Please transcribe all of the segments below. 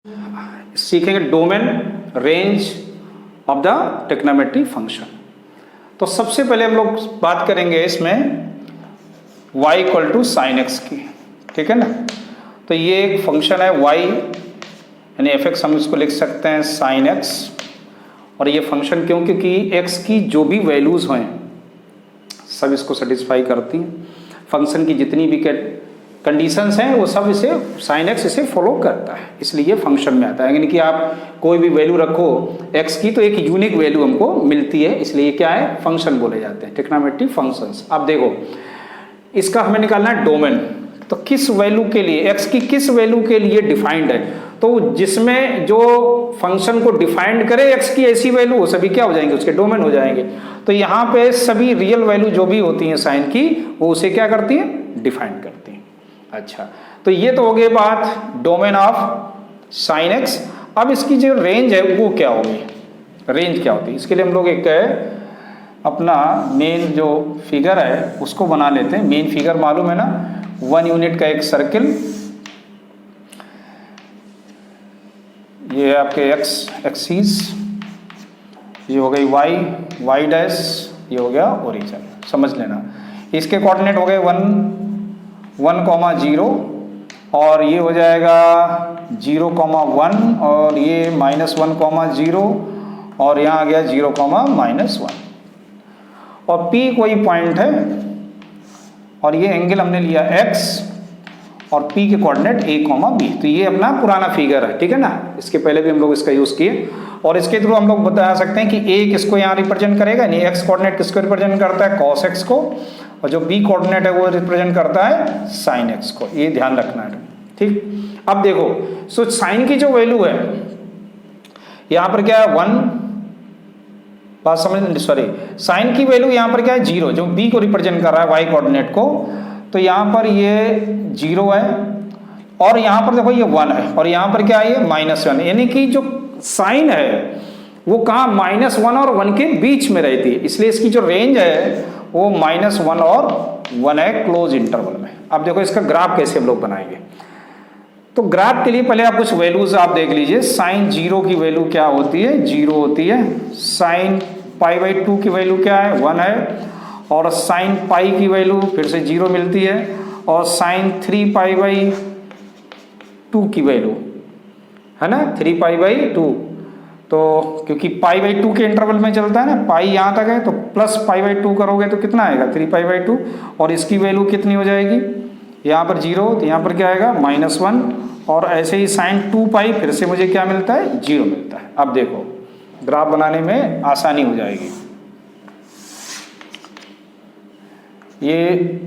सीखेंगे domain range of the trigonometry function. तो सबसे पहले हम लोग बात करेंगे इसमें y equal to sine x की, ठीक है ना। तो ये एक फंक्शन है y यानी एफ एक्स, हम इसको लिख सकते हैं साइन एक्स। और ये फंक्शन क्यों, क्योंकि x की जो भी वैल्यूज़ हैं सब इसको सेटिस्फाई करती हैं। फंक्शन की जितनी भी कंडीशंस हैं वो सब इसे साइन एक्स इसे फॉलो करता है, इसलिए ये फंक्शन में आता है। यानी कि आप कोई भी वैल्यू रखो x की तो एक यूनिक वैल्यू हमको मिलती है, इसलिए ये क्या है, फंक्शन बोले जाते हैं, ट्रिग्नोमेट्री फंक्शंस। अब देखो इसका हमें निकालना है डोमेन। तो किस वैल्यू के लिए, x की किस वैल्यू के लिए डिफाइंड है, तो जिसमें जो फंक्शन को डिफाइंड करे x की ऐसी वैल्यू, वो सभी क्या हो जाएंगे, उसके डोमेन हो जाएंगे। तो यहाँ पे सभी रियल वैल्यू जो भी होती हैं साइन की, वो उसे क्या करती हैं, डिफाइंड करती हैं। अच्छा, तो ये तो हो गई बात डोमेन ऑफ साइन एक्स। अब इसकी जो रेंज है वो क्या होगी, रेंज क्या होती है, इसके लिए हम लोग एक अपना मेन जो फिगर है उसको बना लेते हैं। मेन फिगर मालूम है ना, 1 यूनिट का एक सर्किल, ये है आपके एक्स एक्सिस, ये हो गई वाई डैश, ये हो गया ओरिजिन, समझ लेना। इसके कोऑर्डिनेट हो गए 1,0 और ये हो जाएगा 0,1 और ये -1,0 और यहाँ आ गया 0,-1 और P कोई पॉइंट है और ये एंगल हमने लिया x और P के कोऑर्डिनेट A, B। तो ये अपना पुराना फिगर है, ठीक है ना। इसके पहले भी हम लोग इसका यूज़ किए और इसके थ्रू हम लोग बता सकते हैं कि A किसको यहाँ रिप्रेजेंट करेगा, यानी x कोऑर्डिनेट किसको रिप्रेजेंट करता है, cos x को, और जो B कोऑर्डिनेट है वो रिप्रेजेंट करता है sin x को। ये ध्यान रखना है, ठीक। अब देखो सो साइन की जो वैल्यू है यहाँ पर क्या है 1, बात समझ, सॉरी, साइन की वैल्यू यहाँ पर क्या है 0, जो B को रिप्रेजेंट कर रहा है y कोऑर्डिनेट को। तो यहाँ पर ये 0 है और यहाँ पर देखो ये 1 है और यहाँ पर क्या है ये -1, यानी कि जो साइन है वो कहाँ -1 और 1 के बीच में रहती है, इसलिए इसकी जो रेंज है वो -1 और 1 है क्लोज इंटरवल में। अब देखो इसका ग्राफ कैसे हम लोग बनाएंगे। तो ग्राफ के लिए पहले आप कुछ वैल्यूज आप देख लीजिए। साइन 0 की वैल्यू क्या होती है, 0 होती है। साइन π/2 की वैल्यू क्या है, 1 है। और साइन पाई की वैल्यू फिर से 0 मिलती है। और साइन 3π/2 की वैल्यू है ना 3π/2, तो क्योंकि π/2 के इंटरवल में चलता है ना, पाई यहाँ तक है तो प्लस π/2 करोगे तो कितना आएगा 3π/2 और इसकी वैल्यू कितनी हो जाएगी, यहाँ पर 0 तो यहाँ पर क्या आएगा -1 और ऐसे ही साइन 2π फिर से मुझे क्या मिलता है 0 मिलता है। अब देखो ग्राफ बनाने में आसानी हो जाएगी। ये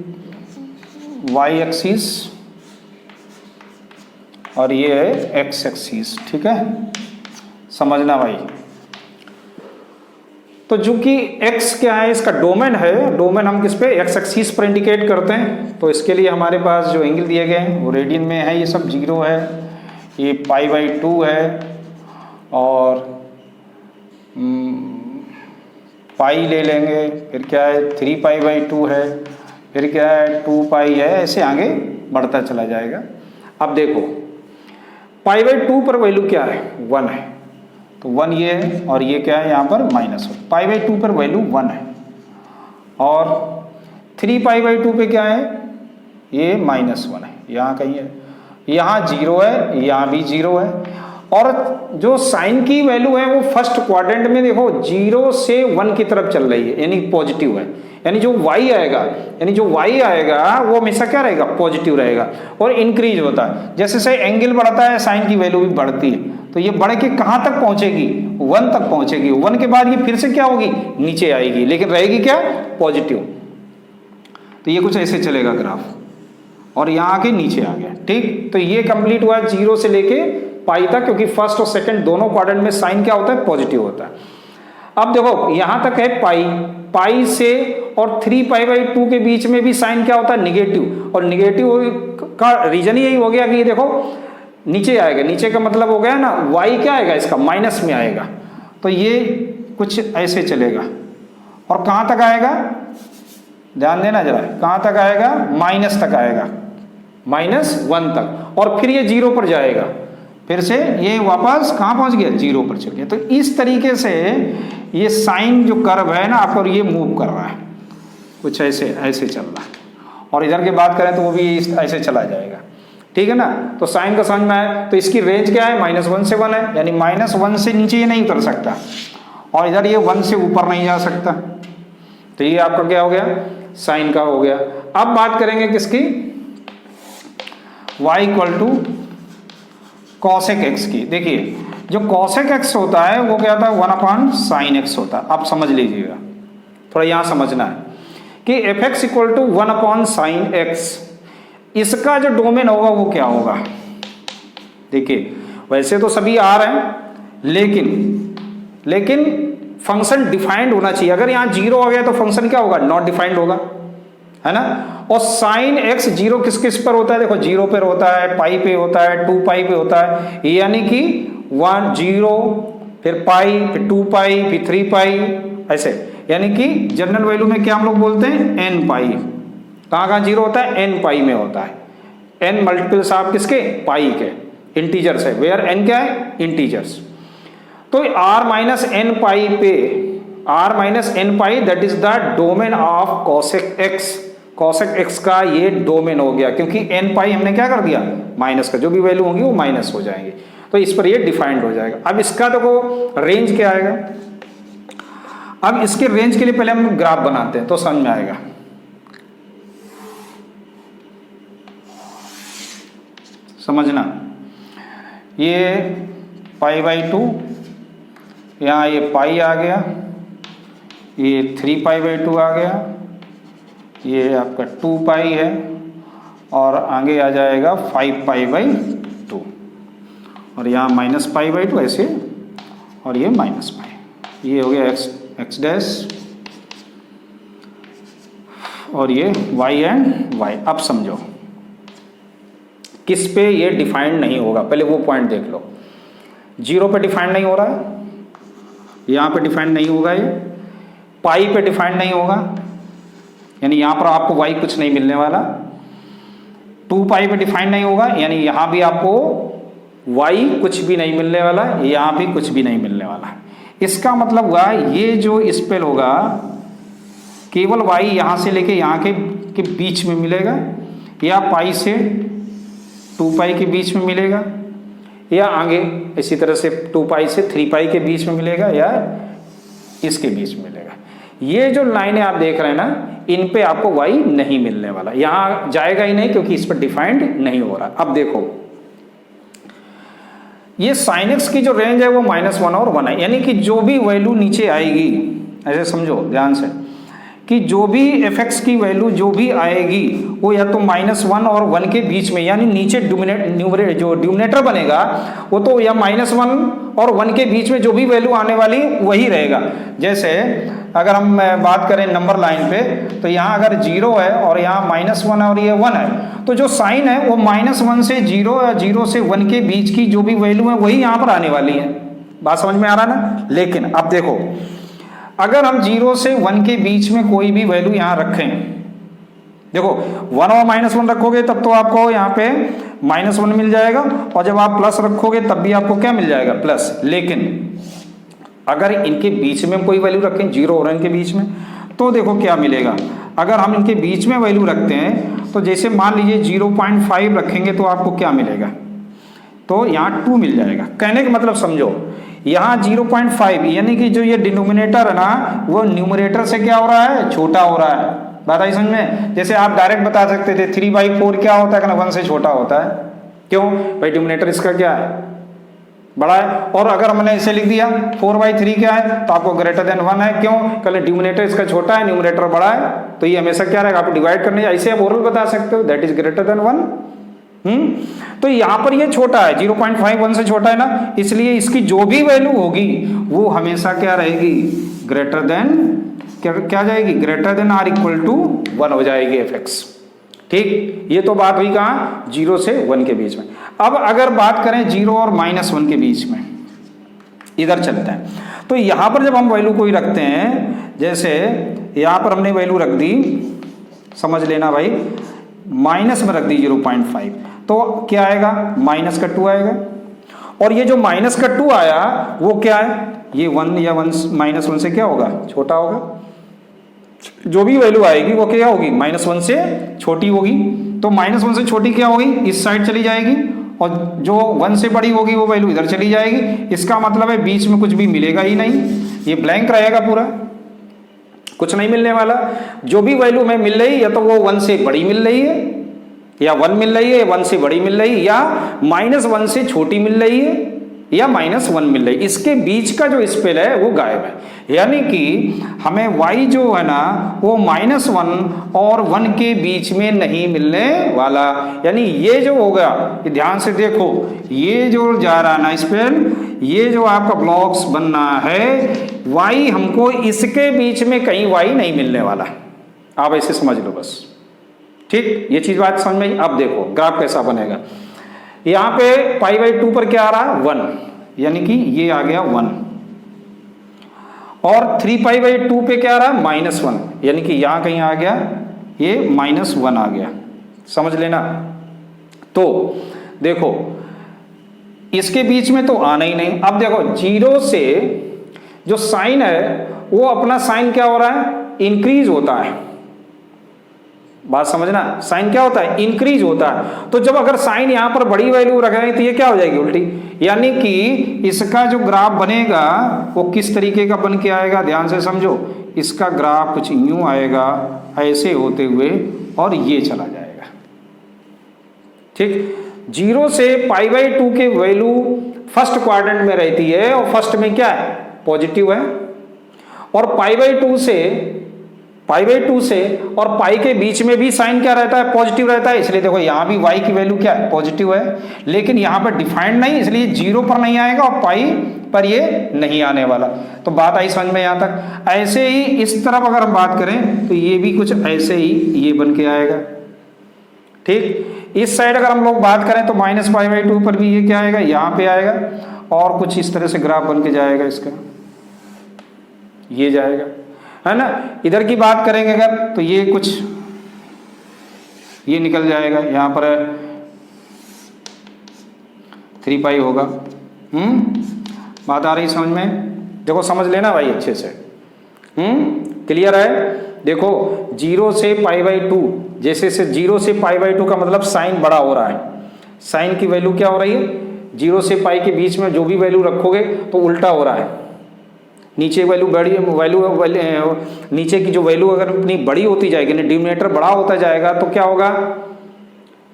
y एक्सिस और ये है x एक्सिस, ठीक है, समझना भाई। तो जो कि x क्या है, इसका डोमेन है, डोमेन हम किस पे x एक्सिस पर इंडिकेट करते हैं। तो इसके लिए हमारे पास जो एंगल दिए गए हैं वो रेडियन में है, ये सब 0 है, ये π/2 है और पाई ले लेंगे, फिर क्या है 3π/2 है, फिर क्या है 2π है, ऐसे आगे बढ़ता चला जाएगा। अब देखो π/2 पर वैल्यू क्या है 1 है, तो 1 ये है और ये क्या है यहाँ पर -1। π/2 पर वैल्यू 1 है और 3π/2 पे क्या है, ये -1 है, यहाँ कहीं है, यहाँ 0 है, यहाँ भी 0 है। और जो साइन की वैल्यू है वो फर्स्ट क्वाड्रेंट में देखो 0 से 1 की तरफ चल रही है, यानी पॉजिटिव है। यानी जो y आएगा, वो हमेशा क्या रहेगा, पॉजिटिव रहेगा और इंक्रीज होता है। जैसे से एंगल बढ़ता है साइन की वैल्यू भी बढ़ती है, तो ये बढ़ के कहाँ तक पहुंचेगी, 1 तक पहुंचेगी। 1 के बाद ये फिर से क्या होगी, नीचे आएगी, लेकिन रहेगी क्या, पॉजिटिव। तो ये कुछ ऐसे चलेगा ग्राफ और यहाँ आके नीचे आ गया, ठीक। तो ये कंप्लीट हुआ 0 से लेके पाई तक, क्योंकि फर्स्ट और सेकंड दोनों क्वाड्रेंट में साइन क्या होता है, पॉजिटिव होता है। अब देखो यहाँ तक है पाई से और 3π/2 के बीच में भी साइन क्या होता है, निगेटिव। और निगेटिव का रीजन यही हो गया कि ये देखो नीचे आएगा, नीचे का मतलब हो गया ना y क्या आएगा, इसका माइनस में आएगा। तो ये कुछ ऐसे चलेगा और कहाँ तक आएगा, ध्यान देना जरा, कहाँ तक आएगा, माइनस तक आएगा, -1 तक, और फिर ये 0 पर जाएगा। फिर से ये वापस कहाँ पहुँच गया, 0 पर चल गया। तो इस तरीके से ये साइन जो कर्व है ना आपको, ये मूव कर रहा है कुछ ऐसे ऐसे चल रहा है, और इधर की बात करें तो वो भी ऐसे चला जाएगा, ठीक है ना। तो साइन का समझ में आया। तो इसकी रेंज क्या है, -1 से 1 है, यानी -1 से नीचे ये नहीं उतर सकता, और इधर ये 1 से ऊपर नहीं जा सकता। तो ये आपका क्या हो गया, साइन का हो गया। अब बात करेंगे किसकी, y = cosec x की। देखिए जो cosec x होता है वो क्या होता है, 1/sin x होता है। आप समझ लीजिएगा, थोड़ा यहाँ समझना है कि fx = 1/sin x, इसका जो डोमेन होगा वो क्या होगा। देखिए वैसे तो सभी आ रहे हैं, लेकिन फंक्शन डिफाइंड होना चाहिए। अगर यहाँ 0 आ गया तो फंक्शन क्या होगा, नॉट डिफाइंड होगा, है ना। और sin x 0 किस किस पर होता है, देखो 0 पर होता है, पाई पे होता है, 2 पाई पे होता है, यानी कि 1 0 फिर पाई फिर 2 पाई फिर 3 पाई ऐसे, यानी कि जनरल वैल्यू में क्या हम लोग बोलते हैं, n पाई। कहाँ कहाँ 0 होता है, n पाई में होता है। n मल्टीपल्स आप किसके, पाई के, इंटीजर्स है, वेयर n क्या है, इंटीजर्स। तो r-n पाई पे, r-n pi that is the domain of cosec x, cosec x का ये डोमेन हो गया, क्योंकि n पाई हमने क्या कर दिया, माइनस का, जो भी वैल्यू होंगी वो माइनस हो जाएंगे, तो इस पर ये डिफाइंड हो जाएगा। अब इसका देखो रेंज क्या आएगा। अब इसके रेंज के लिए पहले हम ग्राफ बनाते हैं तो समझ में आएगा। समझना, ये π/2, यहाँ ये पाई आ गया, ये 3π/2 आ गया, ये आपका 2 पाई है, और आगे आ जाएगा 5π/2, और यहाँ -π/2 ऐसे, और ये -π, ये हो गया x डैश, और ये y एंड y। अब समझो किस पे ये डिफाइंड नहीं होगा, पहले वो पॉइंट देख लो। 0 पे डिफाइंड नहीं हो रहा है, यहाँ पे डिफाइंड नहीं होगा, ये पाई पे डिफाइंड नहीं होगा, यानी यहाँ पर आपको y कुछ नहीं मिलने वाला। 2 पाई पे डिफाइंड नहीं होगा, यानी यहाँ भी आपको y कुछ भी नहीं मिलने वाला, यहाँ भी कुछ भी नहीं मिलने वाला। इसका मतलब हुआ ये जो स्पेल होगा केवल y यहाँ से लेके यहाँ के बीच में मिलेगा, या पाई से 2 पाई के बीच में मिलेगा, या आगे इसी तरह से 2 पाई से 3 पाई के बीच में मिलेगा, या इसके बीच में मिलेगा। ये जो लाइनें आप देख रहे हैं ना, इन पे आपको y नहीं मिलने वाला, यहाँ जाएगा ही नहीं, क्योंकि इस पर डिफाइंड नहीं हो रहा। अब देखो ये sin x की जो रेंज है वो -1 और 1 है, यानी कि जो भी वैल्यू नीचे आएगी, ऐसे समझो ध्यान से, कि जो भी fx की वैल्यू जो भी आएगी वो या तो -1 और 1 के बीच में, यानी नीचे जो डिनोमिनेटर बनेगा वो तो या -1 और 1 के बीच में जो भी वैल्यू आने वाली वही रहेगा। जैसे अगर हम बात करें नंबर लाइन पे, तो यहाँ अगर 0 है और यहाँ -1 है और ये 1 है, तो जो साइन है वो -1 से 0 या 0 से 1 के बीच की जो भी वैल्यू है वही यहाँ पर आने वाली है। बात समझ में आ रहा ना। लेकिन अब देखो अगर हम 0 से 1 के बीच में कोई भी वैल्यू यहाँ रखें, देखो 1 और -1 रखोगे तब तो आपको यहाँ पे -1 मिल जाएगा, और जब आप प्लस रखोगे तब भी आपको क्या मिल जाएगा, प्लस। लेकिन अगर इनके बीच में कोई वैल्यू रखें 0 और 1 के बीच में, तो देखो क्या मिलेगा। अगर हम इनके बीच में वैल्यू रखते हैं तो जैसे मान लीजिए 0.5 रखेंगे तो आपको क्या मिलेगा, तो यहाँ 2 मिल जाएगा। कहने का मतलब समझो, यहाँ 0.5 यानी कि जो ये डिनोमिनेटर है ना वो न्यूमरेटर से क्या हो रहा है, छोटा हो रहा है। बात आई समझ में। जैसे आप डायरेक्ट बता सकते थे 3/4 क्या होता है, 1 से छोटा होता है। क्यों भाई, डिनोमिनेटर इसका क्या है, बड़ा है। और अगर हमने इसे लिख दिया 4/3 क्या है, तो आपको ग्रेटर देन 1 है। क्यों, कल डिनोमिनेटर इसका छोटा है, न्यूमरेटर बड़ा है, तो ये हमेशा क्या रहेगा, आपको डिवाइड करने ऐसे आप ओरल बता सकते हो, दैट इज ग्रेटर देन 1। तो यहाँ पर ये छोटा है, 0.5 1 से छोटा है ना, इसलिए इसकी जो भी वैल्यू होगी वो हमेशा क्या रहेगी, ग्रेटर देन क्या जाएगी, greater than or equal to 1 हो जाएगी fx। ठीक, ये तो बात हुई कहाँ, 0 से 1 के बीच में। अब अगर बात करें 0 और -1 के बीच में, इधर चलते हैं। तो यहाँ पर जब हम वैल्यू कोई रखते हैं, जैसे यहाँ पर हमने वैल्यू रख दी, समझ लेना भाई, माइनस में रख दी 0.5, तो क्या आएगा, -2 आएगा। और ये जो माइनस का 2 आया वो क्या है, ये 1 या 1 -1 से क्या होगा, छोटा होगा। जो भी वैल्यू आएगी वो क्या होगी, -1 से छोटी होगी। तो -1 से छोटी क्या होगी, इस साइड चली जाएगी, और जो 1 से बड़ी होगी वो वैल्यू इधर चली जाएगी। इसका मतलब है बीच में कुछ भी मिलेगा ही नहीं, ये ब्लैंक रहेगा पूरा, कुछ नहीं मिलने वाला। जो भी वैल्यू हमें मिल रही है या तो वो 1 से बड़ी मिल रही है, या 1 मिल रही है, या 1 से बड़ी मिल रही है, या -1 से छोटी मिल रही है, या -1 मिल रही है। इसके बीच का जो स्पेल है वो गायब है। यानी कि हमें y जो है ना वो -1 और 1 के बीच में नहीं मिलने वाला। यानी ये जो होगा, ये ध्यान से देखो, ये जो जा रहा ना स्पेल, ये जो आपका ब्लॉक्स बनना है, y हमको इसके बीच में कहीं y नहीं मिलने वाला। आप ऐसे समझ लो बस, ठीक। ये चीज बात समझ में आई। अब देखो ग्राफ कैसा बनेगा। यहां पे π/2 पर क्या आ रहा है, 1, यानी कि ये आ गया 1, और 3π/2 पे क्या आ रहा है, -1, यानी कि यहां कहीं आ गया ये -1 आ गया, समझ लेना। तो देखो इसके बीच में तो आना ही नहीं। अब देखो 0 से जो साइन है वो अपना साइन क्या हो रहा है, इंक्रीज होता है। बात समझना, साइन क्या होता है, इंक्रीज होता है। तो जब अगर साइन यहां पर बड़ी वैल्यू रखेंगे तो ये क्या हो जाएगी, उल्टी। यानी कि इसका जो ग्राफ बनेगा वो किस तरीके का बन के आएगा, ध्यान से समझो। इसका ग्राफ कुछ यूं आएगा, ऐसे होते हुए, और ये चला जाएगा, ठीक। 0 से π/2 के वैल्यू फर्स्ट क्वाड्रेंट में रहती है, और फर्स्ट में क्या है, पॉजिटिव है। और π/2 से और पाई के बीच में भी साइन क्या रहता है, पॉजिटिव रहता है। इसलिए देखो यहां भी y की वैल्यू क्या है, पॉजिटिव है, लेकिन यहां पर डिफाइंड नहीं, इसलिए 0 पर नहीं आएगा और पाई पर ये नहीं आने वाला। तो बात आई समझ में यहां तक। ऐसे ही इस तरफ अगर हम बात करें तो ये भी कुछ ऐसे ही ये बन के आएगा, ठीक। इस साइड अगर हम लोग बात करें तो -π/2 पर भी ये क्या आएगा, यहां पे आएगा, और कुछ इस तरह से ग्राफ बन के जाएगा इसका, ये जाएगा, है ना। इधर की बात करेंगे अगर तो ये कुछ ये निकल जाएगा, यहां पर 3π होगा। बात आ रही समझ में, देखो समझ लेना भाई अच्छे से, क्लियर है। देखो 0 से π/2, जैसे से 0 से π/2 का मतलब साइन बड़ा हो रहा है। साइन की वैल्यू क्या हो रही है, 0 से पाई के बीच में जो भी वैल्यू रखोगे तो उल्टा हो रहा है। नीचे वैल्यू नीचे की जो वैल्यू अगर इतनी बड़ी होती जाएगी, डिनोमिनेटर बड़ा होता जाएगा, तो क्या होगा,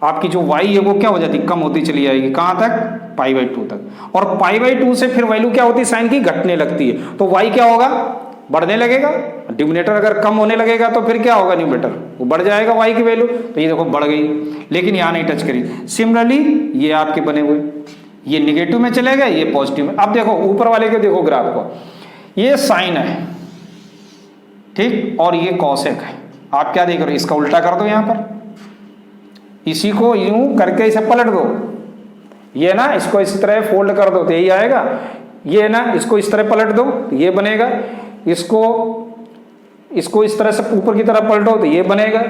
आपकी जो y है वो क्या हो जाती, कम होती चली जाएगी। कहाँ तक, π/2 तक। और π/2 से फिर वैल्यू क्या होती है, साइन की घटने लगती है, तो y क्या होगा, बढ़ने लगेगा। डिनोमिनेटर अगर कम होने लगेगा तो फिर क्या होगा, न्यूमरेटर वो बढ़ जाएगा y की वैल्यू। तो ये देखो बढ़ गई, लेकिन यहाँ नहीं टच करी। सिमिलरली ये आपके बने हुए, ये निगेटिव में चले गए, ये पॉजिटिव में। अब देखो ऊपर वाले के देखो ग्राफ को, ये साइन है, ठीक, और ये कॉसेक है। आप क्या देख रहे हो, इसका उल्टा कर दो यहाँ पर, इसी को यूं करके इसे पलट दो, ये ना इसको इस तरह फोल्ड कर दो तो यही आएगा। ये ना इसको इस तरह पलट दो तो ये बनेगा, इसको इस तरह से ऊपर की तरफ पलटो तो ये बनेगा,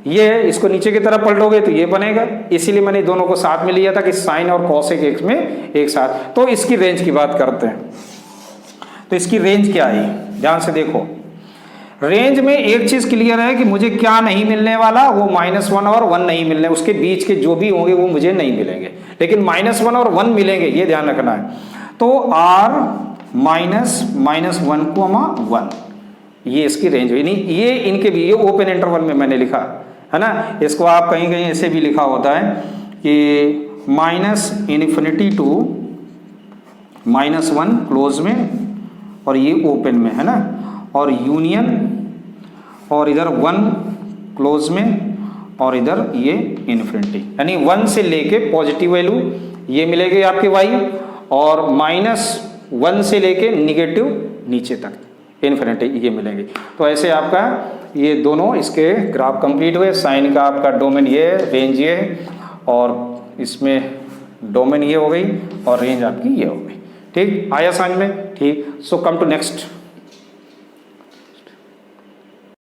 ये इसको नीचे की तरफ पलटोगे तो ये बनेगा। इसीलिए मैंने दोनों को साथ में लिया था कि साइन और कॉसेक एक में एक साथ। तो इसकी रेंज की बात करते हैं, तो इसकी रेंज क्या है, ध्यान से देखो। रेंज में एक चीज क्लियर है कि मुझे क्या नहीं मिलने वाला, वो -1 और 1 नहीं मिलने, उसके बीच के जो भी होंगे वो मुझे नहीं मिलेंगे, लेकिन -1 और 1 मिलेंगे, ये ध्यान रखना है। तो r -1, ये इसकी रेंज हुई। नहीं, ये इनके भी, ये ओपन इंटरवल में मैंने लिखा है ना, इसको आप कहीं कहीं ऐसे भी लिखा होता है कि -∞ to -1 क्लोज में, और ये ओपन में है ना, और यूनियन, और इधर 1 क्लोज में, और इधर ये इन्फिनिटी। यानी 1 से लेके पॉजिटिव वैल्यू ये मिलेगी आपके y, और -1 से लेके निगेटिव नीचे तक इन्फिनिटी ये मिलेंगे। तो ऐसे आपका ये दोनों इसके ग्राफ कंप्लीट हुए। साइन का आपका डोमेन ये है, रेंज ये है, और इसमें डोमेन ये हो गई और रेंज आपकी ये हो गई। ठीक, आया समझ में, ठीक। सो कम टू नेक्स्ट।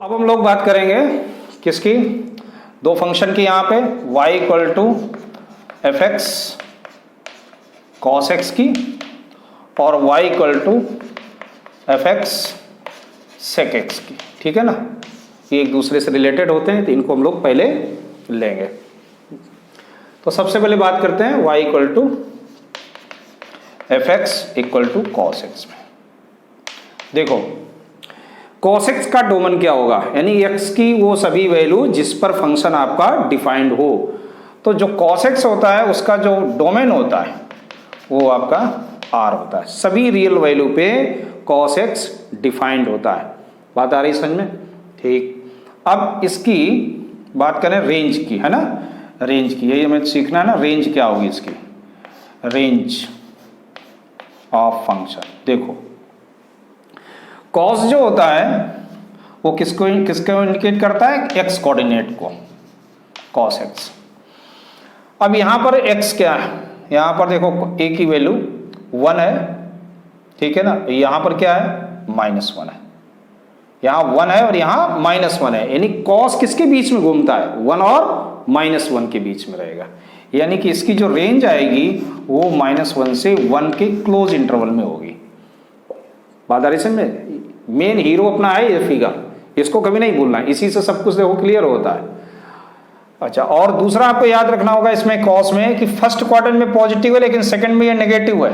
अब हम लोग बात करेंगे किसकी, दो फंक्शन की। यहाँ पे y = fx कॉस एक्स की और y equal to f x sec x की, ठीक है ना। ये एक दूसरे से रिलेटेड होते हैं तो इनको हम लोग पहले लेंगे। तो सबसे पहले बात करते हैं y equal to f x equal to cos x में। देखो cos x का डोमेन क्या होगा, यानी x की वो सभी वैल्यू जिस पर फंक्शन आपका डिफाइंड हो। तो जो cos x होता है उसका जो डोमेन होता है वो आपका r होता है। सभी रियल वैल्यू पे cos x डिफाइंड होता है। बात आ रही समझ में? ठीक। अब इसकी बात करें रेंज की, है ना, रेंज की, यही हमें सीखना है ना, रेंज क्या होगी इसकी, रेंज ऑफ फंक्शन। देखो कॉस जो होता है वो किसको इंडिकेट करता है, एक्स कोऑर्डिनेट को, कॉस एक्स। अब यहां पर एक्स क्या है, यहां पर देखो ए की वैल्यू 1 है, ठीक है ना, यहां पर क्या है -1 है, यहां 1 है और यहां -1 है, यानी कॉस किसके बीच में घूमता है, 1 और -1 के बीच में रहेगा। यानी कि इसकी जो रेंज आएगी वो -1 से 1 के क्लोज इंटरवल में होगी। बात आ रही समझ में? मेन हीरो अपना है ये फिगर, इसको कभी नहीं भूलना है, इसी से सब कुछ देखो क्लियर होता है। अच्छा, और दूसरा आपको याद रखना होगा इसमें कॉस में कि फर्स्ट क्वार्टर में पॉजिटिव है लेकिन सेकंड में ये नेगेटिव है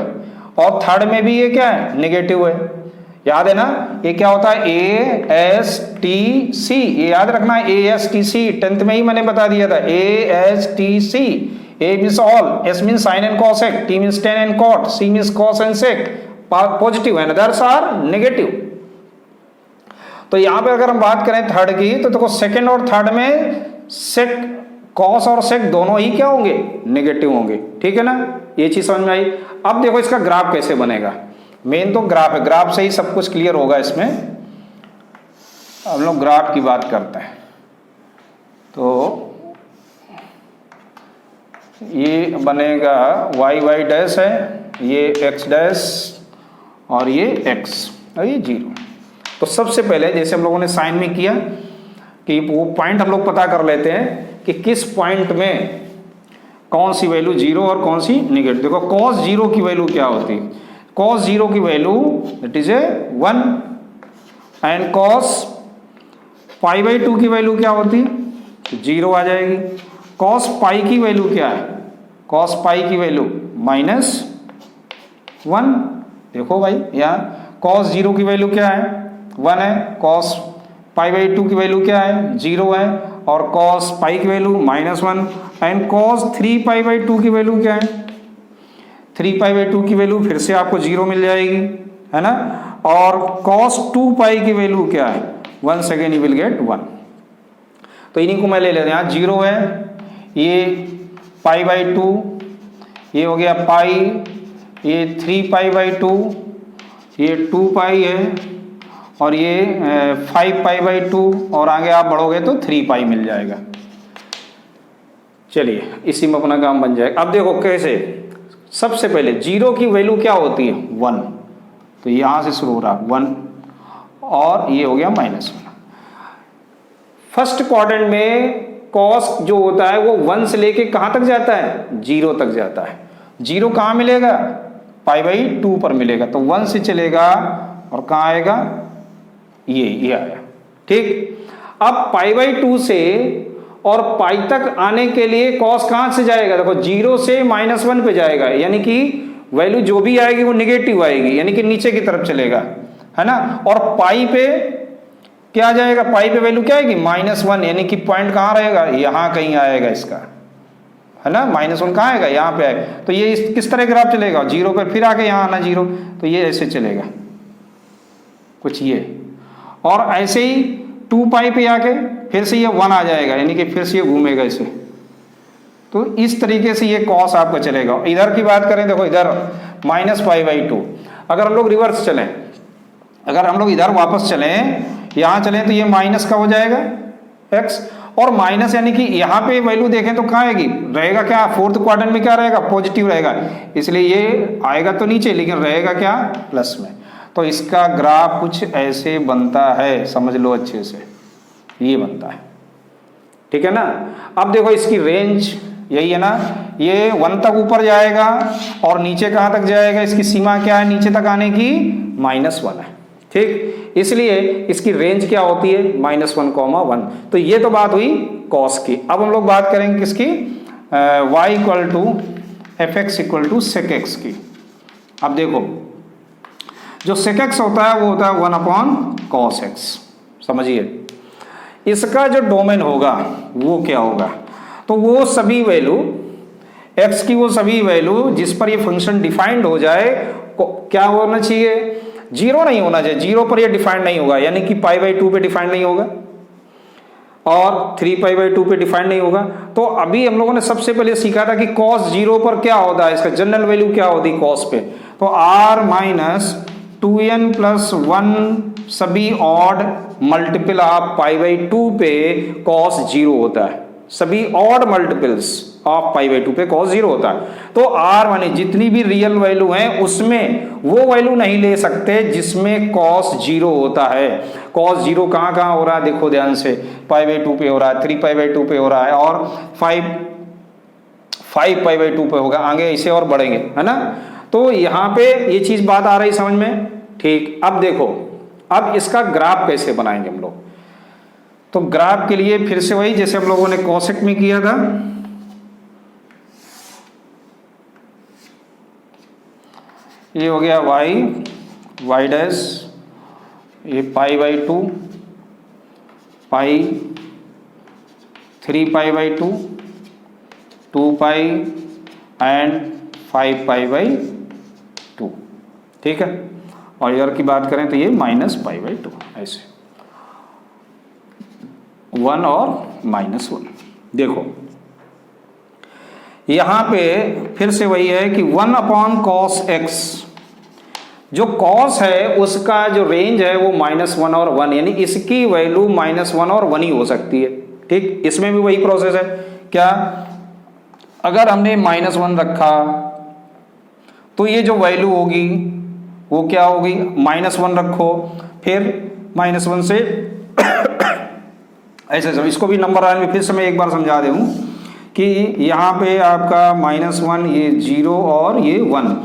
और थर्ड में भी ये क्या है, नेगेटिव है। याद है ना, ये क्या होता है, ए एस टी सी, ये याद रखना है, ए एस टी सी 10th में ही मैंने बता दिया था, A S T C. A means all, S means sine and cosec, T means tan and cot, C means cos and sec, positive and others are negative. तो यहां पे अगर हम बात करें थर्ड की तो देखो सेकंड और थर्ड में सेक, कॉस और सेक दोनों ही क्या होंगे, नेगेटिव होंगे, ठीक है ना, ये चीज समझ में आई। अब देखो इसका ग्राफ कैसे बनेगा, मेन तो ग्राफ है, ग्राफ से ही सब कुछ क्लियर होगा इसमें। हम लोग ग्राफ की बात करते हैं तो ये बनेगा y डैश है, ये x डैश और ये x और ये 0। तो सबसे पहले जैसे हम लोगों ने साइन में किया कि वो पॉइंट हम लोग पता कर लेते हैं कि किस पॉइंट में कौन सी वैल्यू 0 और कौन सी निगेटिव। देखो cos 0 की वैल्यू क्या होती है, cos 0 की value that is 1 and cos π/2 की वैल्यू क्या होती है, 0 आ जाएगी। cos π की वैल्यू क्या है, cos π की वैल्यू -1। देखो भाई यहाँ cos 0 की वैल्यू क्या है, 1 है, cos π/2 की वैल्यू क्या है, 0 है, और cos π की वैल्यू -1 एंड cos 3π/2 की वैल्यू क्या है, 3π/2 की वैल्यू फिर से आपको 0 मिल जाएगी, है ना, और cos 2π की वैल्यू क्या है, once again you will get 1। तो इन्हीं को मैं ले लेते हैं, यहाँ 0 है, ये π/2, ये हो गया पाई, ये 3π/2, ये 2π है और ये 5π/2 और आगे आप बढ़ोगे तो 3π मिल जाएगा। चलिए इसी में अपना काम बन जाएगा। अब देखो कैसे, सबसे पहले 0 की वैल्यू क्या होती है, 1, तो यहां से शुरू हो रहा 1 और ये हो गया -1। फर्स्ट क्वाड्रेंट में कॉस जो होता है वो 1 से लेके कहां तक जाता है, 0 तक जाता है। 0 कहां मिलेगा, π/2 पर मिलेगा, तो 1 से चलेगा और कहां आएगा, ये आया, ठीक। अब π/2 से और पाई तक आने के लिए कॉस कहां से जाएगा, देखो 0 से -1 पे जाएगा, यानी कि वैल्यू जो भी आएगी वो निगेटिव आएगी, यानी कि नीचे की तरफ चलेगा, है ना। और पाई पे क्या जाएगा, पाई पे वैल्यू क्या आएगी, -1, यानी कि पॉइंट कहां रहेगा, यहां कहीं आएगा इसका, है ना, -1 कहां आएगा, यहां पे आएगा। तो ये किस तरह ग्राफ चलेगा, 0 पे फिर आके यहां आना 0, तो ये ऐसे चलेगा कुछ ये, और ऐसे ही 2π पे आके फिर से ये 1 आ जाएगा, यानी कि फिर से ये घूमेगा इसे। तो इस तरीके से ये कॉस आपका चलेगा। इधर की बात करें, देखो इधर -π/2, अगर हम लोग रिवर्स चलें, अगर हम लोग इधर वापस चलें, यहां चलें तो ये माइनस का हो जाएगा x, और माइनस यानी कि यहाँ पे वैल्यू देखें तो कहाँ आएगी, रहेगा क्या, फोर्थ क्वाड्रेंट में क्या रहेगा, पॉजिटिव रहेगा, इसलिए ये आएगा तो नीचे लेकिन रहेगा क्या, प्लस में। तो इसका ग्राफ कुछ ऐसे बनता है, समझ लो अच्छे से, ये बनता है, ठीक है ना। अब देखो इसकी रेंज यही है ना, ये 1 तक ऊपर जाएगा और नीचे कहाँ तक जाएगा, इसकी सीमा क्या है नीचे तक आने की, -1 है। ठीक, इसलिए इसकी रेंज क्या होती है, -1, 1। तो ये तो बात हुई कॉस की। अब हम लोग बात करेंगे किसकी, y equal to fx equal to sec x की। अब देखो जो sec x होता है वो होता है 1/cos x। समझिए, इसका जो डोमेन होगा वो क्या होगा, तो वो सभी वैल्यू x की, वो सभी वैल्यू जिस पर ये फंक्शन डिफाइंड हो जाए क्या होना चाहिए, 0 नहीं होना चाहिए। 0 पर ये डिफाइंड नहीं होगा, यानी कि π/2 पे डिफाइंड नहीं होगा और 3π/2 पे डिफाइंड नहीं होगा। तो अभी हम लोगों ने सबसे पहले सीखा था कि cos 0 पर क्या होता है, इसका जनरल वैल्यू क्या होती है cos पे, तो r - 2n + 1 सभी ऑड मल्टीपल ऑफ π/2 पे cos 0 होता है। सभी ऑड मल्टीपल्स ऑफ π/2 पे cos 0 होता है। तो r माने जितनी भी रियल वैल्यू है उसमें वो वैल्यू नहीं ले सकते जिसमें cos 0 होता है। cos 0 कहाँ कहाँ हो रहा है, देखो ध्यान से, π/2 पे हो रहा है, 3π/2 पे हो रहा है और 5π/2 पे होगा, आगे ऐसे और बढ़ेंगे, है ना। तो यहाँ पे ये चीज बात आ रही समझ में। ठीक, अब देखो, अब इसका ग्राफ कैसे बनाएंगे हम लोग। तो ग्राफ के लिए फिर से वही जैसे हम लोगों ने कोसेक में किया था, ये हो गया y डैश, ये π/2, पाई 3π/2, 2π एंड 5π/2। ठीक है, और इधर की बात करें तो ये -π/2, ऐसे 1 और -1। देखो यहां पे फिर से वही है कि 1/cos x, जो cos है उसका जो रेंज है वो -1 और 1, यानी इसकी वैल्यू -1 और 1 ही हो सकती है। ठीक, इसमें भी वही प्रोसेस है। क्या, अगर हमने -1 रखा तो ये जो वैल्यू होगी वो क्या होगी, -1 रखो, फिर -1 से ऐसे सब, इसको भी नंबर लाइन में फिर से मैं एक बार समझा दूं कि यहाँ पे आपका -1, ये 0 और ये 1।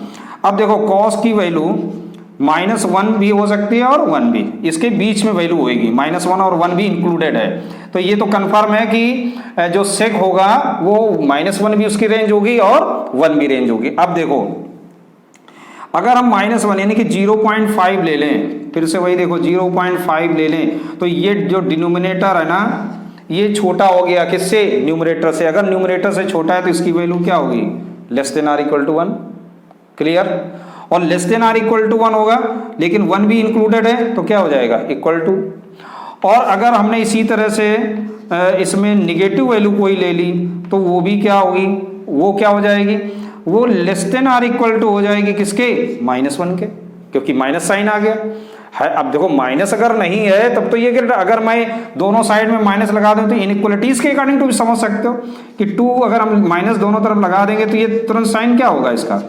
अब देखो cos की वैल्यू -1 भी हो सकती है और 1 भी, इसके बीच में वैल्यू होगी, -1 और 1 भी इंक्लूडेड है। तो ये तो कंफर्म है कि जो सेक होगा वो -1 भी उसकी रेंज होगी और 1 भी रेंज होगी। अब देखो अगर हम -1 यानी कि 0.5 ले लें, फिर से वही देखो 0.5 ले लें, तो ये जो डिनोमिनेटर है ना ये छोटा हो गया किससे, न्यूमरेटर से। अगर न्यूमरेटर से छोटा है तो इसकी वैल्यू क्या होगी, < 1। क्लियर, और < 1 होगा लेकिन 1 भी इंक्लूडेड है तो क्या हो जाएगा, = और अगर हमने इसी तरह से इसमें निगेटिव वैल्यू कोई ले ली तो वो भी क्या होगी, वो क्या हो जाएगी, वो < हो जाएगी किसके, -1 के, क्योंकि माइनस साइन आ गया है। अब देखो माइनस अगर नहीं है तब तो ये, अगर मैं दोनों साइड में माइनस लगा दूं तो इनइक्वलिटीज के अकॉर्डिंग टू भी समझ सकते हो कि 2 अगर हम माइनस दोनों तरफ लगा देंगे तो ये तुरंत साइन क्या होगा, इसका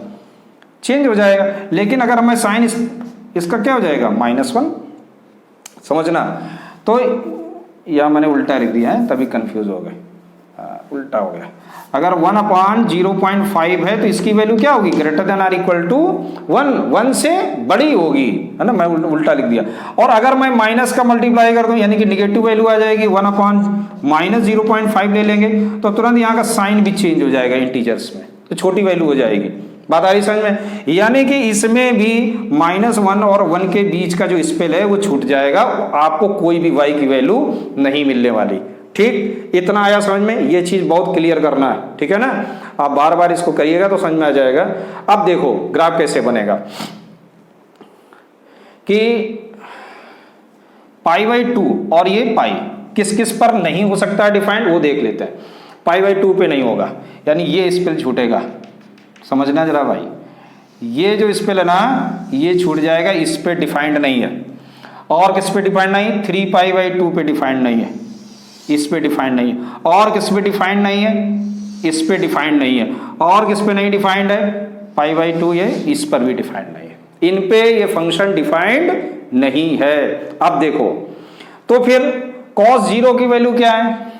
चेंज हो जाएगा। लेकिन अगर हमें साइन इसका क्या हो जाएगा, -1, समझना। तो या मैंने उल्टा लिख दिया है तभी कंफ्यूज हो गए, उल्टा हो गया। अगर 1/0.5 है तो इसकी वैल्यू क्या होगी, > 1 से बड़ी होगी, है ना, मैं उल्टा लिख दिया। और अगर मैं माइनस का मल्टीप्लाई कर दूं यानी कि निगेटिव वैल्यू आ जाएगी, 1/-0.5 ले लेंगे तो तुरंत यहाँ का साइन भी चेंज हो जाएगा इंटीजर्स में, तो छोटी वैल्यू हो जाएगी। बात आ रही समझ में, यानी कि इसमें भी -1 और 1 के बीच का जो स्पेल है वो छूट जाएगा, आपको कोई भी y की वैल्यू नहीं मिलने वाली। ठीक, इतना आया समझ में, ये चीज बहुत क्लियर करना है, ठीक है ना। आप बार बार इसको करिएगा तो समझ में आ जाएगा। अब देखो ग्राफ कैसे बनेगा कि π/2 और ये पाई किस किस पर नहीं हो सकता है डिफाइंड, वो देख लेते हैं। π/2 पे नहीं होगा, यानी ये स्पेल छूटेगा, समझना जरा भाई, ये जो स्पेल है ना ये छूट जाएगा, इस पे डिफाइंड नहीं है। और किस पे डिफाइंड नहीं, 3π/2 पे डिफाइंड नहीं है, इस पे डिफाइंड नहीं है। और किस पे डिफाइंड नहीं है, इस पे डिफाइंड नहीं है। और किस पे नहीं डिफाइंड है, π/2, ये इस पर भी डिफाइंड नहीं है, इन पे ये फंक्शन डिफाइंड नहीं है। अब देखो तो फिर cos 0 की वैल्यू क्या है,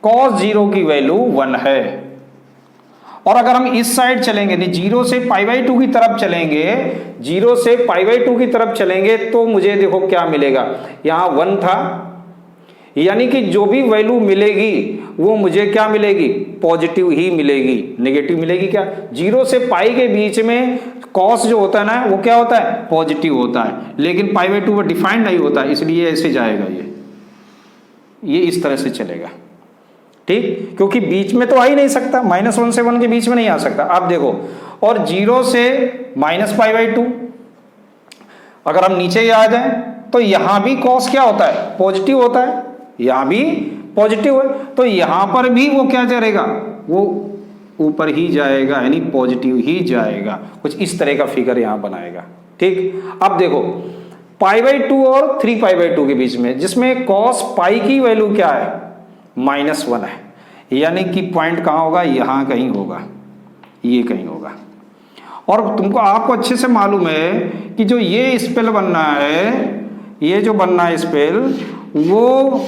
cos 0 की वैल्यू 1 है, और अगर हम इस साइड चलेंगे, नहीं 0 से π/2 की तरफ चलेंगे, 0 से π/2 की तरफ चलेंगे तो मुझे देखो क्या मिलेगा, यहाँ 1 था, यानी कि जो भी वैल्यू मिलेगी वो मुझे क्या मिलेगी, पॉजिटिव ही मिलेगी, नेगेटिव मिलेगी क्या। 0 से पाई के बीच में कॉस जो होता है ना वो क्या होता है, पॉजिटिव होता है, लेकिन π/2 पर डिफाइंड नहीं होता, इसलिए ऐसे जाएगा, ये इस तरह से चलेगा, ठीक, क्योंकि बीच में तो आ ही नहीं सकता, -1 से 1 के बीच में नहीं आ सकता। आप देखो, और 0 से -π/2 अगर हम नीचे ही आ जाए तो यहां भी कॉस क्या होता है, पॉजिटिव होता है, यहां भी पॉजिटिव है, तो यहां पर भी वो क्या करेगा, वो ऊपर ही जाएगा, यानी पॉजिटिव ही जाएगा। कुछ इस तरह का फिगर यहां बनाएगा, ठीक। अब देखो π/2 और 3π/2 के बीच में, जिसमें कॉस पाई की वैल्यू क्या है, -1 है, यानी कि पॉइंट कहां होगा, यहां कहीं होगा, ये कहीं होगा। और तुमको आपको अच्छे से मालूम है कि जो ये स्पेल बनना है, ये जो बनना है स्पेल, वो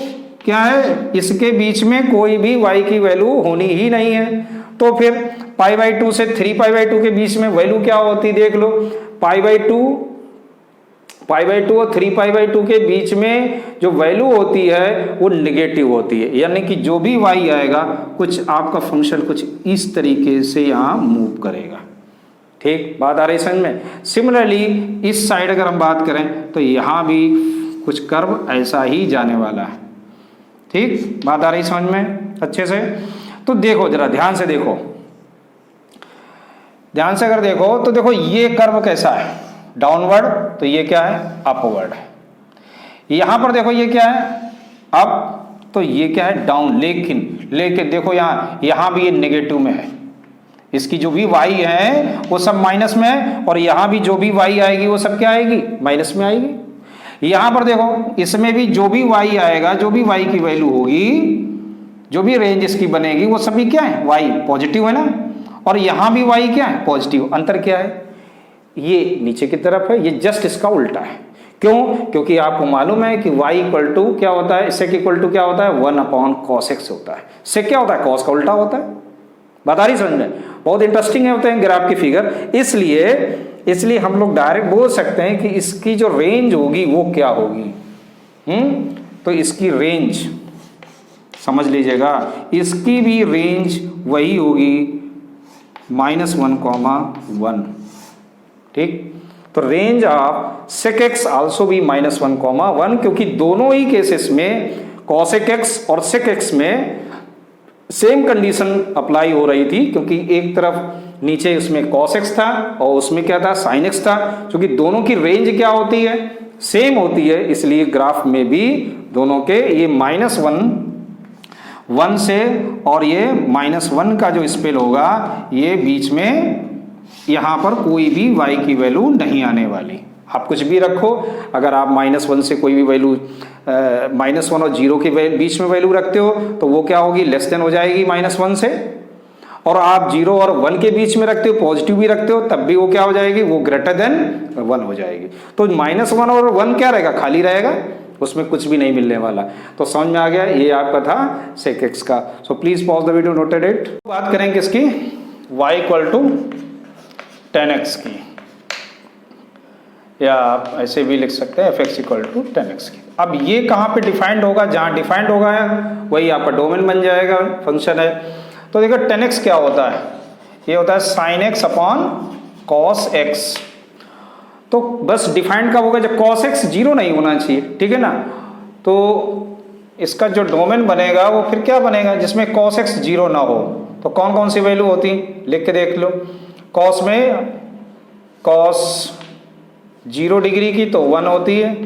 क्या है, इसके बीच में कोई भी y की वैल्यू होनी ही नहीं है। तो फिर π/2 से 3π/2 के बीच में वैल्यू क्या होती, देख लो, π/2 और 3π/2 के बीच में जो वैल्यू होती है वो निगेटिव होती है, यानी कि जो भी y आएगा कुछ आपका फंक्शन कुछ इस तरीके से यहाँ मूव करेगा, ठीक, बात आ रही समझ में। सिमिलरली इस साइड अगर हम बात करें तो यहाँ भी कुछ कर्व ऐसा ही जाने वाला है, ठीक, बात आ रही समझ में अच्छे से। तो देखो जरा ध्यान से देखो, ध्यान से अगर देखो तो देखो ये कर्व कैसा है, डाउनवर्ड, तो ये क्या है, अपवर्ड है। यहां पर देखो ये क्या है, अप, तो ये क्या है, डाउन। लेकिन देखो यहां भी ये नेगेटिव में है, इसकी जो भी y है वो सब माइनस में है, और यहां भी जो भी y आएगी वो सब क्या आएगी, माइनस में आएगी। यहां पर देखो इसमें भी जो भी y आएगा, जो भी y की वैल्यू होगी, जो भी रेंज इसकी बनेगी वो सभी क्या है, y पॉजिटिव है ना, और यहां भी y क्या है, पॉजिटिव। अंतर क्या है, ये नीचे की तरफ है, ये जस्ट इसका उल्टा है। क्यों, क्योंकि आपको मालूम है कि y इक्वल टू क्या होता है, सेक इक्वल टू क्या होता है, 1/cos x होता है। सेक क्या होता है, cos का उल्टा होता है। बता रही समझ में, बहुत इंटरेस्टिंग होते हैं ग्राफ की फिगर, इसलिए हम लोग डायरेक्ट बोल सकते हैं कि इसकी जो रेंज होगी वो क्या होगी। तो इसकी रेंज समझ लीजिएगा, इसकी भी रेंज वही होगी -1,1, ठीक। तो range of sec x also भी -1,1, क्योंकि दोनों ही केसेस में cosec x और sec x में सेम कंडीशन अप्लाई हो रही थी, क्योंकि एक तरफ नीचे उसमें cos x था और उसमें क्या था, sin x था। क्योंकि दोनों की रेंज क्या होती है, सेम होती है, इसलिए ग्राफ में भी दोनों के ये -1 से और ये -1 का जो स्पेल होगा, ये बीच में यहाँ पर कोई भी y की वैल्यू नहीं आने वाली। आप कुछ भी रखो, अगर आप -1 से कोई भी वैल्यू -1 और 0 के बीच में वैल्यू रखते हो तो वो क्या होगी, लेस देन हो जाएगी -1 से। और आप 0 और 1 के बीच में रखते हो, पॉजिटिव भी रखते हो, तब भी वो क्या हो जाएगी, वो ग्रेटर देन 1 हो जाएगी। तो -1 और 1 क्या रहेगा, खाली रहेगा, उसमें कुछ भी नहीं मिलने वाला। तो समझ में आ गया, ये आपका था sec x का। So please pause the video, noted it. बात करेंगे इसकी y इक्वल टू 10x की, या आप ऐसे भी लिख सकते हैं fx इक्वल टू 10x की। अब ये कहाँ पे डिफाइंड होगा, जहाँ डिफाइंड होगा वही आपका डोमेन बन जाएगा, फंक्शन है। तो देखो 10x क्या होता है, ये होता है sin x upon cos x। तो बस डिफाइंड कब होगा, जब cos x 0 नहीं होना चाहिए, ठीक है ना। तो इसका जो डोमेन बनेगा वो फिर क्या बनेगा, जिसमें cos x 0 ना हो। तो कौन कौन सी वैल्यू होती, लिख के देख लो। cos में cos 0 डिग्री की तो 1 होती है,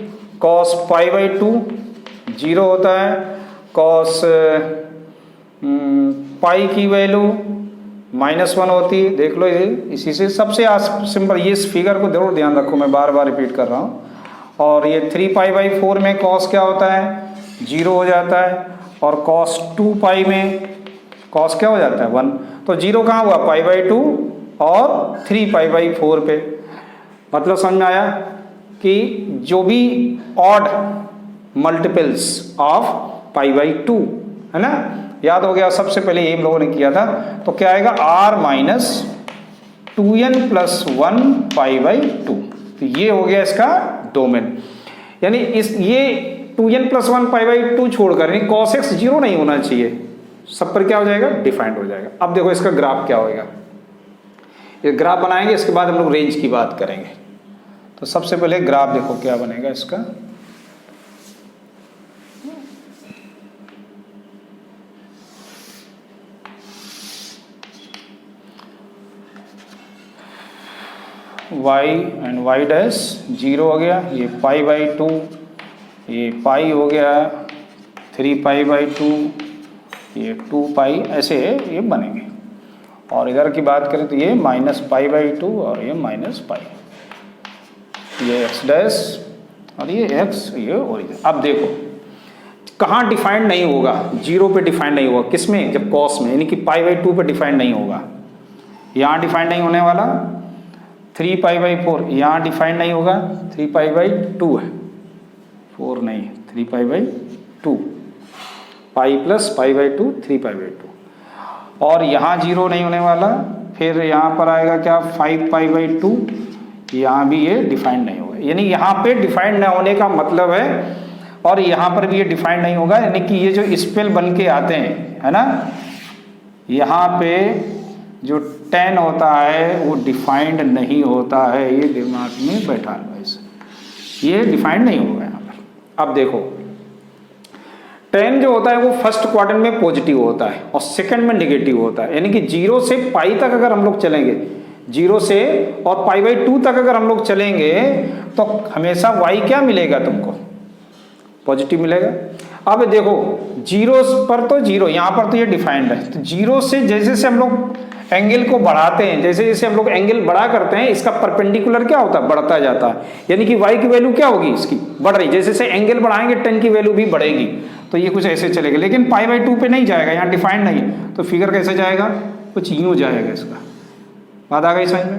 cos π/2 0 होता है, cos पाई की वैल्यू -1 होती है। देख लो, ये इसी से सबसे सिंपल, ये इस फिगर को जरूर ध्यान रखो, मैं बार बार रिपीट कर रहा हूँ। और ये 3π/4 में cos क्या होता है, 0 हो जाता है, और cos 2π में cos क्या हो जाता है, 1। तो 0 कहाँ हुआ, π/2 और 3π/4 पे। मतलब समझ में आया कि जो भी ऑड मल्टीपल्स ऑफ π/2 है ना, याद हो गया, सबसे पहले ये हम लोगों ने किया था। तो क्या आएगा, r minus 2n plus 1 pi by 2। तो ये हो गया इसका डोमेन, यानी इस ये 2n प्लस 1 पाई बाई 2 छोड़कर यानी cos x 0 नहीं होना चाहिए, सब पर क्या हो जाएगा, डिफाइंड हो जाएगा। अब देखो इसका ग्राफ क्या होएगा, ये ग्राफ बनाएंगे, इसके बाद हम लोग रेंज की बात करेंगे। तो सबसे पहले ग्राफ देखो क्या बनेगा इसका। y एंड y डैश 0 हो गया, ये पाई बाई 2, ये पाई हो गया 3 पाई बाई 2, ये 2 पाई, ऐसे ये बनेंगे। और इधर की बात करें तो ये माइनस पाई बाई 2 और ये माइनस पाई, ये x डैश और ये x, ये ओरिजिन। अब देखो कहाँ डिफाइंड नहीं होगा, 0 पे डिफाइंड नहीं होगा, किसमें, जब कॉस में, यानी कि पाई बाई 2 पे डिफाइंड नहीं होगा। यहाँ डिफाइंड नहीं होने वाला, 3 पाई बाई 4 यहाँ डिफाइंड नहीं होगा, 3 पाई बाई 2 है, 4 नहीं, 3 pi by 2, pi plus pi by 2, 3 pi by 2। और यहाँ 0 नहीं होने वाला, फिर यहाँ पर आएगा क्या, 5 पाई बाई 2, यहाँ भी ये डिफाइंड नहीं होगा। यानी यहाँ पे डिफाइंड ना होने का मतलब है, और यहाँ पर भी ये डिफाइंड नहीं होगा, यानी कि ये जो स्पेल बन के आते हैं, है ना, यहाँ पे जो 10 होता है वो डिफाइंड नहीं होता है, ये दिमाग में बैठा लो ऐसे, ये डिफाइंड नहीं होगा यहाँ पर। अब देखो 10 जो होता है वो फर्स्ट क्वाड्रेंट में पॉजिटिव होता है और सेकंड में नेगेटिव होता है, यानी कि 0 से पाई तक अगर हम लोग चलेंगे, 0 से और पाई बाई 2 तक अगर हम लोग चलेंगे तो हमेशा y क्या मिलेगा तुमको, पॉजिटिव मिलेगा। अब देखो 0 पर तो 0, यहाँ पर तो ये डिफाइंड है, तो 0 से जैसे जैसे हम लोग एंगल को बढ़ाते हैं, जैसे जैसे हम लोग एंगल बढ़ा करते हैं, इसका परपेंडिकुलर क्या होता है, बढ़ता जाता है, यानी कि y की वैल्यू क्या होगी, इसकी बढ़ रही, जैसे जैसे एंगल बढ़ाएंगे 10 की वैल्यू भी बढ़ेगी। तो ये कुछ ऐसे चलेगा, लेकिन पाई बाई 2 पे नहीं जाएगा, यहाँ डिफाइंड नहीं, तो फिगर कैसे जाएगा, कुछ यूँ जाएगा। इसका बात आ गई समझ में,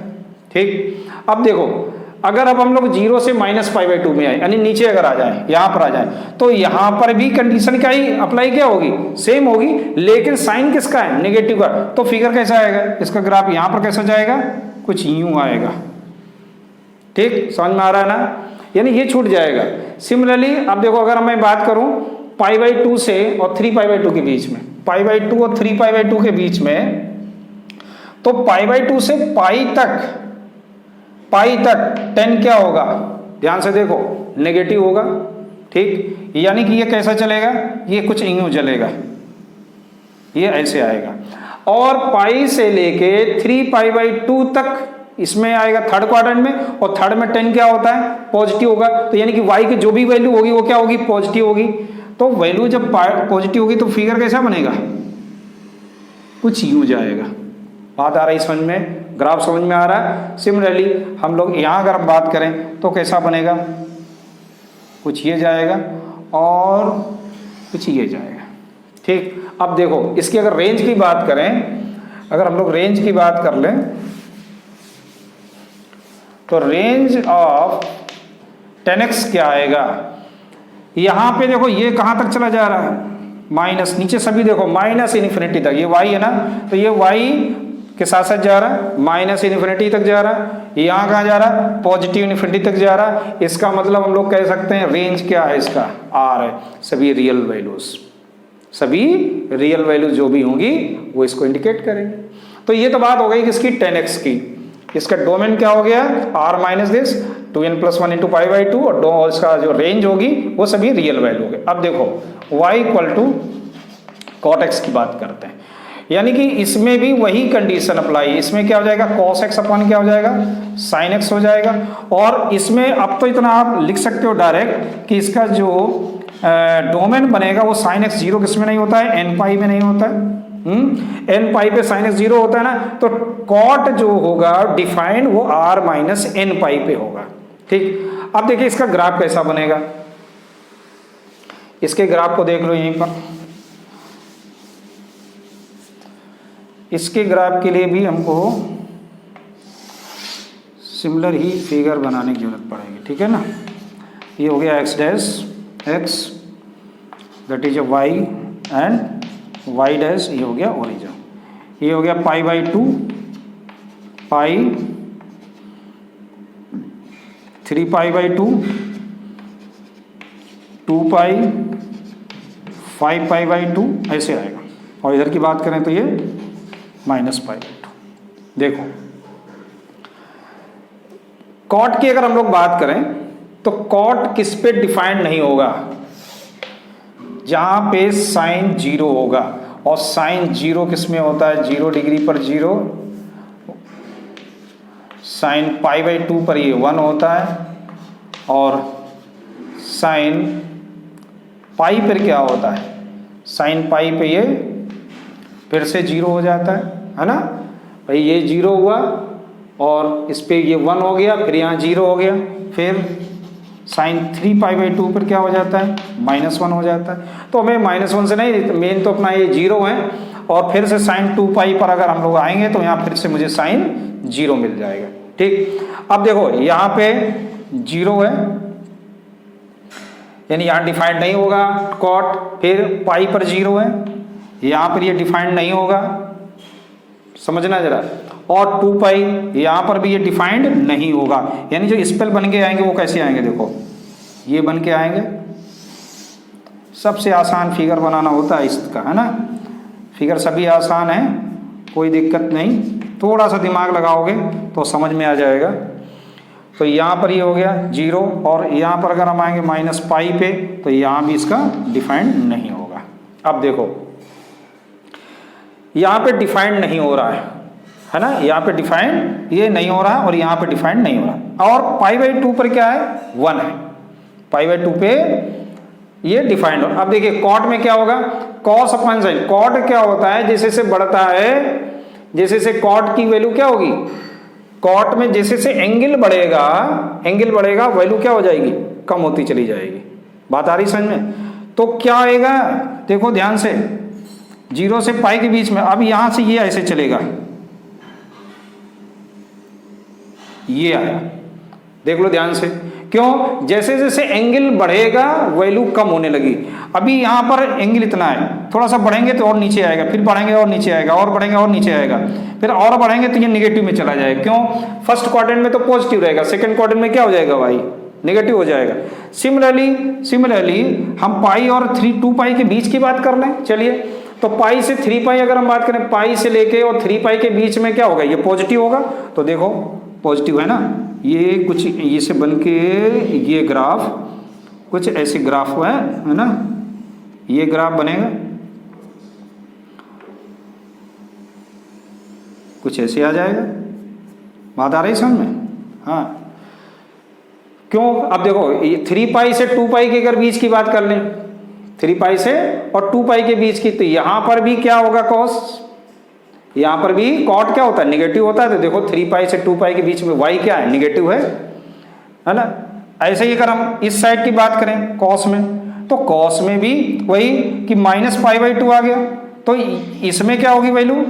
ठीक। अब देखो अगर अब हम लोग 0 से माइनस पाई बाई 2 में आए, यानी नीचे अगर आ जाए, यहाँ पर आ जाए, तो यहाँ पर भी कंडीशन क्या ही अप्लाई क्या होगी, सेम होगी, लेकिन साइन किसका है, नेगेटिव का। तो फिगर कैसा आएगा, इसका ग्राफ यहाँ पर कैसा जाएगा, कुछ यूं आएगा, ठीक, समझ में आ रहा है ना, यानी ये छूट जाएगा। सिमिलरली अब देखो अगर मैं बात करूं पाई बाई 2 से और 3 पाई बाई 2 के बीच में, पाई बाई 2 और 3 पाई बाई 2 के बीच में, तो पाई बाई 2 से पाई तक 10 क्या होगा, ध्यान से देखो, नेगेटिव होगा, ठीक, यानी कि ये कैसा चलेगा, ये कुछ यूं चलेगा, ये ऐसे आएगा। और पाई से लेके 3 पाई बाई 2 तक इसमें आएगा थर्ड क्वाड्रेंट में, और थर्ड में 10 क्या होता है, पॉजिटिव होगा, तो यानी कि y की जो भी वैल्यू होगी वो क्या होगी, पॉजिटिव होगी। तो वैल्यू जब पॉजिटिव होगी तो फिगर कैसा बनेगा, कुछ यूं जाएगा। बात आ रही समझ में, ग्राफ समझ में आ रहा है। सिमिलरली हम लोग यहाँ अगर हम बात करें तो कैसा बनेगा, कुछ ये जाएगा और कुछ ये जाएगा, ठीक। अब देखो इसकी अगर रेंज की बात करें, अगर हम लोग रेंज की बात कर लें तो रेंज ऑफ 10x क्या आएगा, यहाँ पे देखो ये कहाँ तक चला जा रहा है, माइनस, नीचे सभी देखो माइनस इन्फिनिटी तक, ये y है ना, तो ये y के साथ साथ जा रहा है, माइनस इन्फिनिटी तक जा रहा है, यहाँ कहाँ जा रहा है, पॉजिटिव इन्फिनिटी तक जा रहा है। इसका मतलब हम लोग कह सकते हैं रेंज क्या है इसका, r है, सभी रियल वैल्यूज, सभी रियल वैल्यूज जो भी होंगी वो इसको इंडिकेट करेंगे। तो ये तो बात हो गई किसकी, 10x की। इसका डोमेन क्या हो गया, r minus this 2n plus 1 into pi by 2, और इसका जो रेंज होगी वो सभी रियल वैल्यू होगी। अब देखो y equal to cot x की बात करते हैं, यानी कि इसमें भी वही कंडीशन अप्लाई, इसमें क्या हो जाएगा, cos x अपन क्या हो जाएगा, sin x हो जाएगा। और इसमें अब तो इतना आप लिख सकते हो डायरेक्ट कि इसका जो डोमेन बनेगा वो sin x 0 किस में नहीं होता है, n पाई में नहीं होता है, n पाई पे sin x 0 होता है ना, तो cot जो होगा डिफाइंड वो r माइनस n पाई पे होगा, ठीक। अब देखिए इसका ग्राफ कैसा बनेगा, इसके ग्राफ को देख लो यहीं पर। इसके ग्राफ के लिए भी हमको सिमिलर ही फिगर बनाने की जरूरत पड़ेगी, ठीक है ना। ये हो गया x dash x that is y and y dash, ये हो गया ओरिजिन, ये हो गया pi by 2 pi 3 pi by 2 2 pi 5 pi by 2 ऐसे आएगा। और इधर की बात करें तो ये माइनस पाई बाई 2। देखो कॉट की अगर हम लोग बात करें तो कॉट किस पे डिफाइंड नहीं होगा, जहां पे साइन 0 होगा। और साइन 0 किस में होता है, 0 डिग्री पर 0, साइन पाई बाई 2 पर ये 1 होता है, और साइन पाई पर क्या होता है, साइन पाई पे ये फिर से 0 हो जाता है ना भाई। ये 0 हुआ और इस पे ये 1 हो गया, फिर यहाँ 0 हो गया, फिर साइन 3 पाई बाई 2 पर क्या हो जाता है, -1 हो जाता है। तो हमें -1 से नहीं, मेन तो अपना ये 0 है, और फिर से साइन 2 पाई पर अगर हम लोग आएंगे तो यहाँ फिर से मुझे साइन 0 मिल जाएगा। ठीक, अब देखो यहाँ पे 0 है, यानी यहाँ डिफाइंड नहीं होगा कॉट, फिर पाई पर 0 है, यहाँ पर ये डिफाइंड नहीं होगा, समझना जरा, और 2 पाई यहाँ पर भी ये डिफाइंड नहीं होगा। यानी जो स्पेल बन के आएंगे वो कैसे आएंगे, देखो ये बन के आएंगे। सबसे आसान फिगर बनाना होता है इसका, है ना। फिगर सभी आसान है, कोई दिक्कत नहीं, थोड़ा सा दिमाग लगाओगे तो समझ में आ जाएगा। तो यहाँ पर ये हो गया 0, और यहाँ पर अगर हम आएंगे माइनस पाई पे तो यहाँ भी इसका डिफाइंड नहीं होगा। अब देखो यहाँ पे डिफाइंड नहीं हो रहा है ना, यहाँ पे डिफाइंड ये नहीं हो रहा है, और यहाँ पे डिफाइंड नहीं हो रहा। और पाई बाई 2 पर क्या है, 1 है, पाई बाई 2 पे ये डिफाइंड हो। अब देखिए कॉट में क्या होगा, कॉस अपॉन साइन। कॉट क्या होता है, जैसे से बढ़ता है, जैसे से कॉट की वैल्यू क्या होगी, कॉट में जैसे से एंगल बढ़ेगा वैल्यू क्या हो जाएगी, कम होती चली जाएगी। बात आ रही समझ में। तो क्या आएगा, देखो ध्यान से, 0 से पाई के बीच में, अब यहां से ये ऐसे चलेगा, ये आया, देख लो ध्यान से। क्यों, जैसे जैसे एंगल बढ़ेगा वैल्यू कम होने लगी। अभी यहां पर एंगल इतना है, थोड़ा सा बढ़ेंगे तो और नीचे आएगा, फिर बढ़ेंगे और नीचे आएगा, और बढ़ेंगे और नीचे आएगा, फिर और बढ़ेंगे तो ये निगेटिव में चला जाएगा। क्यों, फर्स्ट क्वाड्रेंट में तो पॉजिटिव रहेगा, सेकंड क्वाड्रेंट में क्या हो जाएगा भाई, नेगेटिव हो जाएगा। सिमिलरली हम पाई और 2 पाई के बीच की बात कर लें। चलिए, तो पाई से 3 पाई अगर हम बात करें, पाई से लेके और 3 पाई के बीच में क्या होगा, ये पॉजिटिव होगा। तो देखो पॉजिटिव है ना, ये कुछ ये से बन के ये ग्राफ कुछ ऐसे ग्राफ है ना, ये ग्राफ बनेगा कुछ ऐसे आ जाएगा। बात आ रही समझ में, हाँ। क्यों, अब देखो ये 3 पाई से 2 पाई के अगर बीच की बात कर लें, 3 पाई से और 2 पाई के बीच की, तो यहां पर भी क्या होगा कॉस, यहां पर भी कॉट क्या होता है, निगेटिव होता है। तो देखो 3 पाई से 2 पाई के बीच में वाई क्या है, निगेटिव है ना। ऐसे ही अगर हम इस साइड की बात करें कॉस में, तो कॉस में भी वही कि माइनस पाई बाई 2 आ गया, तो इसमें क्या होगी वैल्यू,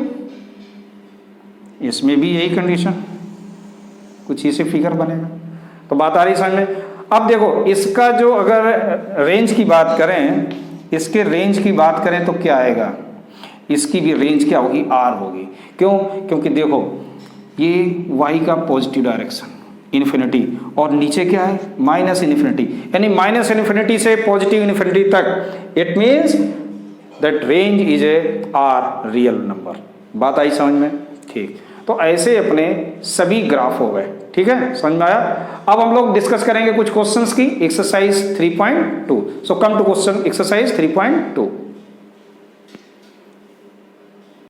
इसमें भी यही कंडीशन, कुछ इसे फिगर बनेगा। तो बात आ रही समझ में। अब देखो इसका जो अगर रेंज की बात करें, इसके रेंज की बात करें तो क्या आएगा, इसकी भी रेंज क्या होगी, आर होगी। क्यों, क्योंकि देखो ये वाई का पॉजिटिव डायरेक्शन इन्फिनिटी, और नीचे क्या है माइनस इन्फिनिटी, यानी माइनस इन्फिनिटी से पॉजिटिव इन्फिनिटी तक, it means that range is A R real number. बात आई समझ में, ठीक। तो ऐसे अपने सभी ग्राफ हो गए, ठीक है, समझ में आया। अब हम लोग डिस्कस करेंगे कुछ क्वेश्चंस की, exercise 3.2। So come to question exercise 3.2।